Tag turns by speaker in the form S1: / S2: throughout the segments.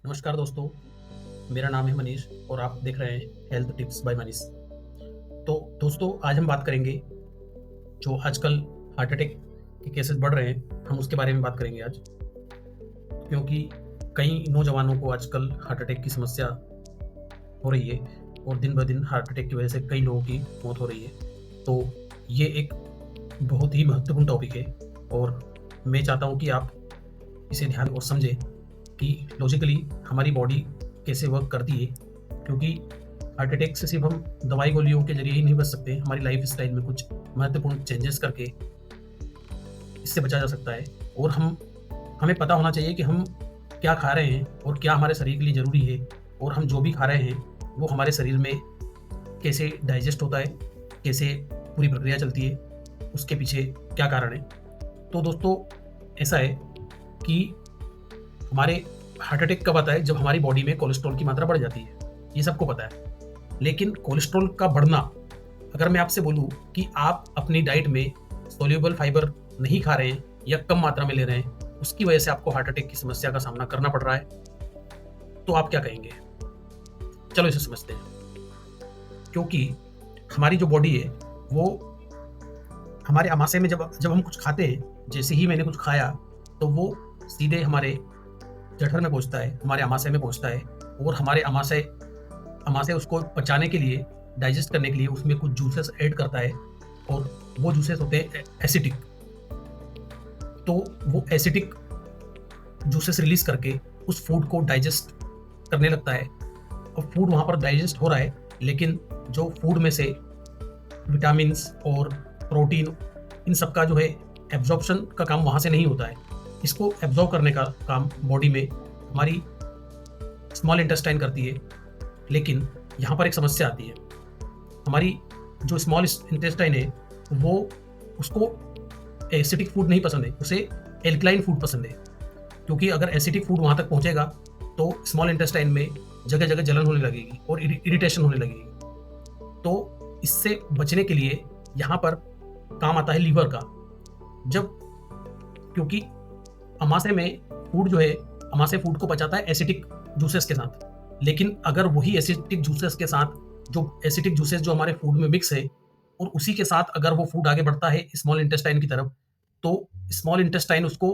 S1: नमस्कार दोस्तों, मेरा नाम है मनीष और आप देख रहे हैं हेल्थ टिप्स बाय मनीष। तो दोस्तों, आज हम बात करेंगे जो आजकल हार्ट अटैक के केसेस बढ़ रहे हैं, हम उसके बारे में बात करेंगे आज। क्योंकि कई नौजवानों को आजकल हार्ट अटैक की समस्या हो रही है और दिन ब दिन हार्ट अटैक की वजह से कई लोगों की मौत हो रही है। तो ये एक बहुत ही महत्वपूर्ण टॉपिक है और मैं चाहता हूँ कि आप इसे ध्यान और समझें कि लॉजिकली हमारी बॉडी कैसे वर्क करती है। क्योंकि हार्ट अटैक से सिर्फ हम दवाई गोलियों के जरिए ही नहीं बच सकते, हमारी लाइफ स्टाइल में कुछ महत्वपूर्ण चेंजेस करके इससे बचा जा सकता है। और हमें पता होना चाहिए कि हम क्या खा रहे हैं और क्या हमारे शरीर के लिए ज़रूरी है, और हम जो भी खा रहे हैं वो हमारे शरीर में कैसे डाइजेस्ट होता है, कैसे पूरी प्रक्रिया चलती है, उसके पीछे क्या कारण है। तो दोस्तों, ऐसा है कि हमारे हार्ट अटैक कब आता है? जब हमारी बॉडी में कोलेस्ट्रॉल की मात्रा बढ़ जाती है, ये सबको पता है। लेकिन कोलेस्ट्रॉल का बढ़ना, अगर मैं आपसे बोलूं कि आप अपनी डाइट में सोल्यूबल फाइबर नहीं खा रहे हैं या कम मात्रा में ले रहे हैं, उसकी वजह से आपको हार्ट अटैक की समस्या का सामना करना पड़ रहा है, तो आप क्या कहेंगे? चलो इसे समझते हैं। क्योंकि हमारी जो बॉडी है वो हमारे आमाशय में जब हम कुछ खाते हैं, जैसे ही मैंने कुछ खाया तो वो सीधे हमारे जठर में पहुंचता है, हमारे आमाशय में पहुंचता है, और हमारे आमाशय उसको पचाने के लिए, डाइजेस्ट करने के लिए उसमें कुछ जूसेस ऐड करता है, और वो जूसेस होते हैं एसिटिक। तो वो एसिटिक जूसेस रिलीज करके उस फूड को डाइजेस्ट करने लगता है, और फूड वहाँ पर डाइजेस्ट हो रहा है, लेकिन जो फूड में से विटामिन्स और प्रोटीन, इन सब का जो है एब्जॉर्प्शन का काम वहाँ से नहीं होता है। इसको एब्जॉर्ब करने का काम बॉडी में हमारी स्मॉल इंटेस्टाइन करती है। लेकिन यहाँ पर एक समस्या आती है। हमारी जो स्मॉल इंटेस्टाइन है वो, उसको एसिडिक फूड नहीं पसंद है, उसे एल्कलाइन फूड पसंद है। क्योंकि अगर एसिडिक फूड वहाँ तक पहुँचेगा तो स्मॉल इंटेस्टाइन में जगह जगह जलन होने लगेगी और इरिटेशन होने लगेगी। तो इससे बचने के लिए यहाँ पर काम आता है लीवर का। क्योंकि आमाशय में फूड जो है, आमाशय फूड को पचाता है एसिटिक जूसेस के साथ। लेकिन अगर वही एसिटिक जूसेस के साथ, जो एसिटिक जूसेस जो हमारे फूड में मिक्स है, और उसी के साथ अगर वो फूड आगे बढ़ता है स्मॉल इंटेस्टाइन की तरफ, तो स्मॉल इंटेस्टाइन उसको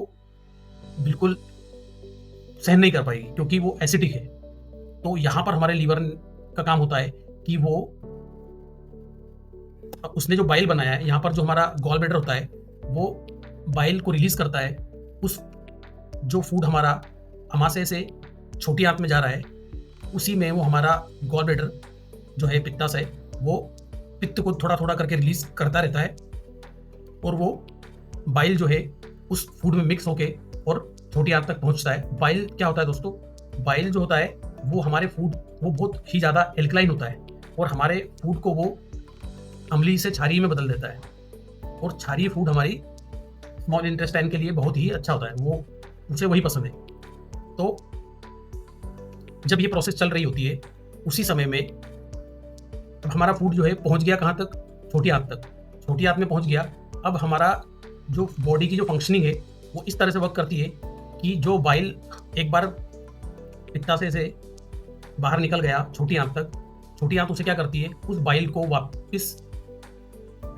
S1: बिल्कुल सहन नहीं कर पाएगी, क्योंकि वो एसिटिक है। तो यहाँ पर हमारे लीवर का काम होता है कि वो, उसने जो बाइल बनाया है, यहाँ पर जो हमारा गॉल ब्लैडर होता है, वो बाइल को रिलीज करता है। उस जो फूड हमारा आमाशय से छोटी आंत में जा रहा है, उसी में वो हमारा गॉल ब्लैडर जो है, पित्ताशय, वो पित्त को थोड़ा थोड़ा करके रिलीज करता रहता है, और वो बाइल जो है उस फूड में मिक्स होके और छोटी आंत तक पहुंचता है। बाइल क्या होता है दोस्तों? बाइल जो होता है वो हमारे फूड, वो बहुत ही ज़्यादा एल्कलाइन होता है, और हमारे फूड को वो अम्लीय से क्षारीय में बदल देता है। और क्षारीय फूड हमारी स्मॉल इंटेस्टाइन के लिए बहुत ही अच्छा होता है, वो उसे वही पसंद है। तो जब ये प्रोसेस चल रही होती है, उसी समय में अब हमारा फूड जो है पहुंच गया कहाँ तक? छोटी आंत तक। छोटी आंत में पहुंच गया। अब हमारा जो बॉडी की जो फंक्शनिंग है वो इस तरह से वर्क करती है कि जो बाइल एक बार पित्ताशय से बाहर निकल गया छोटी आंत तक, छोटी आंत उसे क्या करती है? उस बाइल को वापस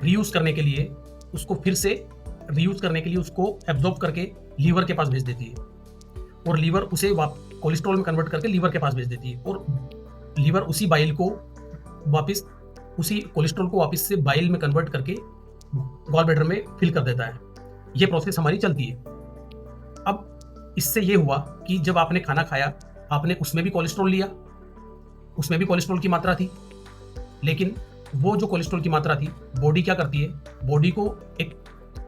S1: रीयूज करने के लिए, उसको फिर से रीयूज करने के लिए उसको एब्जॉर्ब करके लीवर के पास भेज देती है, और लीवर उसे कोलेस्ट्रॉल में कन्वर्ट करके लीवर के पास भेज देती है, और लीवर उसी बाइल को वापस, उसी कोलेस्ट्रॉल को वापस से बाइल में कन्वर्ट करके गॉल ब्लैडर में फिल कर देता है। ये प्रोसेस हमारी चलती है। अब इससे ये हुआ कि जब आपने खाना खाया, आपने उसमें भी कोलेस्ट्रॉल लिया, उसमें भी कोलेस्ट्रॉल की मात्रा थी, लेकिन वो जो कोलेस्ट्रॉल की मात्रा थी, बॉडी क्या करती है? बॉडी को एक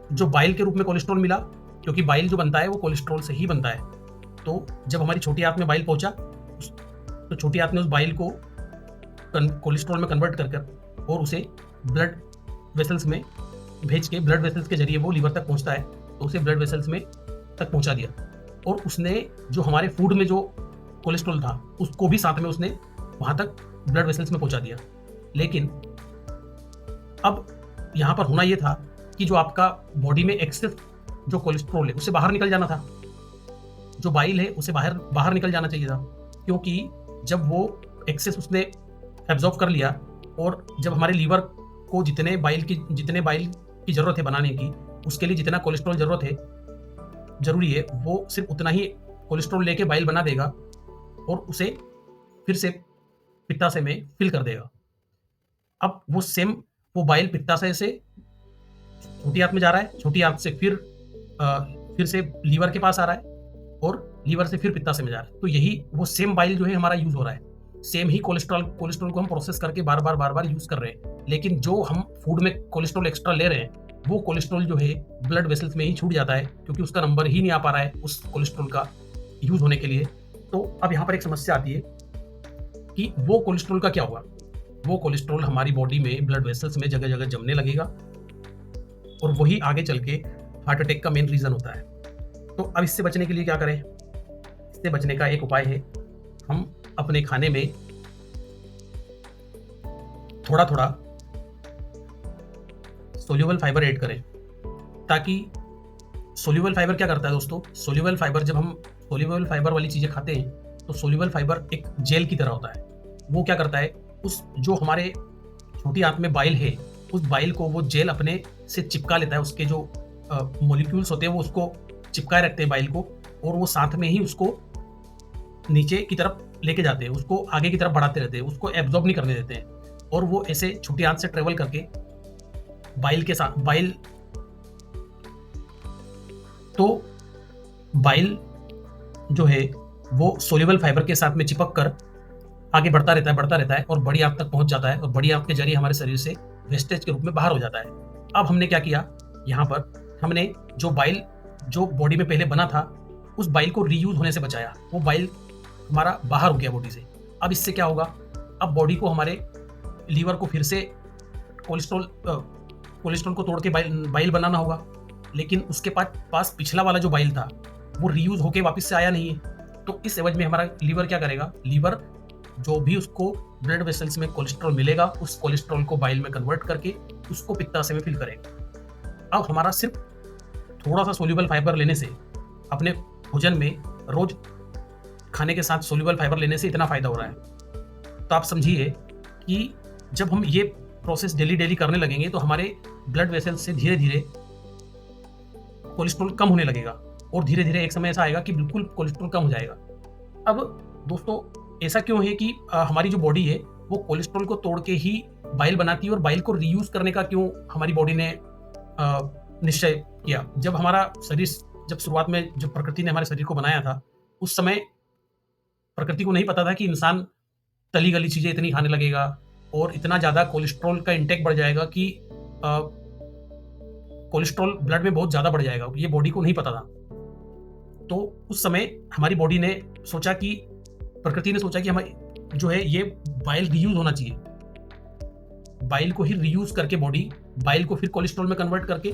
S1: जो बाइल के रूप में कोलेस्ट्रॉल मिला, क्योंकि बाइल जो बनता है वो कोलेस्ट्रॉल से ही बनता है। तो जब हमारी छोटी आंत में बाइल पहुंचा, तो छोटी आंत ने उस बाइल को कोलेस्ट्रॉल में कन्वर्ट कर और उसे ब्लड वेसल्स में भेज के, ब्लड वेसल्स के जरिए वो लीवर तक पहुंचता है, तो उसे ब्लड वेसल्स में तक पहुंचा दिया। और उसने जो हमारे फूड में जो कोलेस्ट्रॉल था, उसको भी साथ में उसने वहाँ तक ब्लड वेसल्स में पहुंचा दिया। लेकिन अब यहाँ पर होना ये था कि जो आपका बॉडी में एक्सेस जो कोलेस्ट्रॉल है उसे बाहर निकल जाना था, जो बाइल है उसे बाहर निकल जाना चाहिए था। क्योंकि जब वो एक्सेस उसने एब्जॉर्ब कर लिया और जब हमारे लीवर को जितने बाइल की ज़रूरत है बनाने की, उसके लिए जितना कोलेस्ट्रॉल ज़रूरी है, वो सिर्फ उतना ही कोलेस्ट्रॉल लेके बाइल बना देगा और उसे फिर से पित्ताशय में फिल कर देगा। अब वो बाइल पित्ताशय से छोटी आंत में जा रहा है, छोटी आंत से फिर से लीवर के पास आ रहा है और लीवर से फिर पित्ताशय में जा रहा है। तो यही वो सेम बाइल जो है हमारा यूज हो रहा है, सेम ही कोलेस्ट्रॉल को हम प्रोसेस करके बार बार यूज कर रहे हैं। लेकिन जो हम फूड में कोलेस्ट्रॉल एक्स्ट्रा ले रहे हैं, वो कोलेस्ट्रॉल जो है ब्लड वेसल्स में ही छूट जाता है, क्योंकि उसका नंबर ही नहीं आ पा रहा है उस कोलेस्ट्रॉल का यूज होने के लिए। तो अब यहाँ पर एक समस्या आती है कि वो कोलेस्ट्रॉल का क्या होगा। वो कोलेस्ट्रॉल हमारी बॉडी में ब्लड वेसल्स में जगह जगह जमने लगेगा और वही आगे चल के हार्ट अटैक का मेन रीजन होता है। तो अब इससे बचने के लिए क्या करें? इससे बचने का एक उपाय है, हम अपने खाने में थोड़ा थोड़ा सोल्यूबल फाइबर ऐड करें, ताकि सोल्यूबल फाइबर क्या करता है दोस्तों, सोल्यूबल फाइबर जब हम सोल्यूबल फाइबर वाली चीजें खाते हैं तो सोल्यूबल फाइबर एक जेल की तरह होता है। वो क्या करता है, उस जो हमारे छोटी आंत में बाइल है, उस बाइल को वो जेल अपने से चिपका लेता है। उसके जो मॉलिक्यूल्स होते हैं वो उसको चिपकाए रखते हैं बाइल को, और वो साथ में ही उसको नीचे की तरफ लेके जाते हैं, उसको आगे की तरफ बढ़ाते रहते हैं, उसको एब्जॉर्ब नहीं करने देते हैं। और वो ऐसे छोटी आंत से ट्रेवल करके बाइल जो है वो सोल्यूबल फाइबर के साथ में चिपक कर आगे बढ़ता रहता है और बड़ी आंत तक पहुंच जाता है, और बड़ी आंत के जरिए हमारे शरीर से वेस्टेज के रूप में बाहर हो जाता है। अब हमने क्या किया, यहाँ पर हमने जो बॉडी में पहले बना था, उस बाइल को रीयूज होने से बचाया। वो बाइल हमारा बाहर हो गया बॉडी से। अब इससे क्या होगा, अब बॉडी को हमारे लीवर को फिर से कोलेस्ट्रॉल को तोड़ के बाइल बनाना होगा, लेकिन उसके पास पिछला वाला जो बाइल था वो रीयूज होके वापस से आया नहीं है। तो इस एवज में हमारा लीवर क्या करेगा, लीवर जो भी उसको ब्लड वेसल्स में कोलेस्ट्रॉल मिलेगा, उस कोलेस्ट्रॉल को बाइल में कन्वर्ट करके उसको पित्ताशय में फिल करेगा। अब हमारा सिर्फ थोड़ा सा सोल्यूबल फाइबर लेने से, अपने भोजन में रोज खाने के साथ सोल्यूबल फाइबर लेने से इतना फायदा हो रहा है। तो आप समझिए कि जब हम ये प्रोसेस डेली करने लगेंगे तो हमारे ब्लड वेसल्स से धीरे धीरे कोलेस्ट्रॉल कम होने लगेगा, और धीरे धीरे एक समय ऐसा आएगा कि बिल्कुल कोलेस्ट्रॉल कम हो जाएगा। अब दोस्तों ऐसा क्यों है कि हमारी जो बॉडी है वो कोलेस्ट्रॉल को तोड़ के ही बाइल बनाती है, और बाइल को रीयूज करने का क्यों हमारी बॉडी ने निश्चय किया? जब हमारा शरीर, जब शुरुआत में जब प्रकृति ने हमारे शरीर को बनाया था, उस समय प्रकृति को नहीं पता था कि इंसान तली गली चीजें इतनी खाने लगेगा और इतना ज्यादा कोलेस्ट्रॉल का इंटेक बढ़ जाएगा कि कोलेस्ट्रॉल ब्लड में बहुत ज्यादा बढ़ जाएगा। ये बॉडी को नहीं पता था। तो उस समय हमारी बॉडी ने सोचा कि, प्रकृति ने सोचा कि हमारी जो है ये बाइल रीयूज होना चाहिए। बाइल को ही रीयूज करके बॉडी बाइल को फिर कोलेस्ट्रॉल में कन्वर्ट करके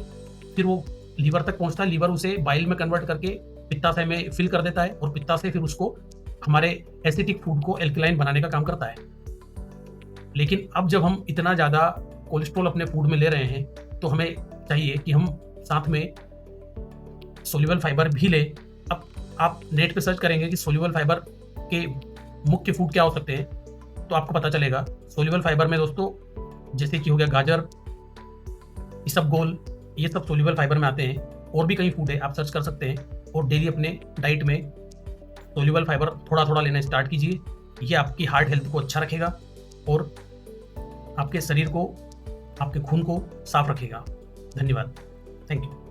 S1: फिर वो लीवर तक पहुंचता है, लीवर उसे बाइल में कन्वर्ट करके पित्ताशय में फिल कर देता है, और पित्ताशय फिर उसको हमारे एसिडिक फूड को एल्कलाइन बनाने का काम करता है। लेकिन अब जब हम इतना ज़्यादा कोलेस्ट्रॉल अपने फूड में ले रहे हैं तो हमें चाहिए कि हम साथ में सोल्यूबल फाइबर भी लें। अब आप नेट पे सर्च करेंगे कि सोल्यूबल फाइबर के मुख्य फूड क्या हो सकते हैं, तो आपको पता चलेगा। सोल्यूबल फाइबर में दोस्तों जैसे कि हो गया गाजर, इसबगोल, ये सब सोल्यूबल फाइबर में आते हैं। और भी कई फूड है, आप सर्च कर सकते हैं, और डेली अपने डाइट में सोल्यूबल फाइबर थोड़ा थोड़ा लेना स्टार्ट कीजिए। ये आपकी हार्ट हेल्थ को अच्छा रखेगा और आपके शरीर को, आपके खून को साफ रखेगा। धन्यवाद। Thank you.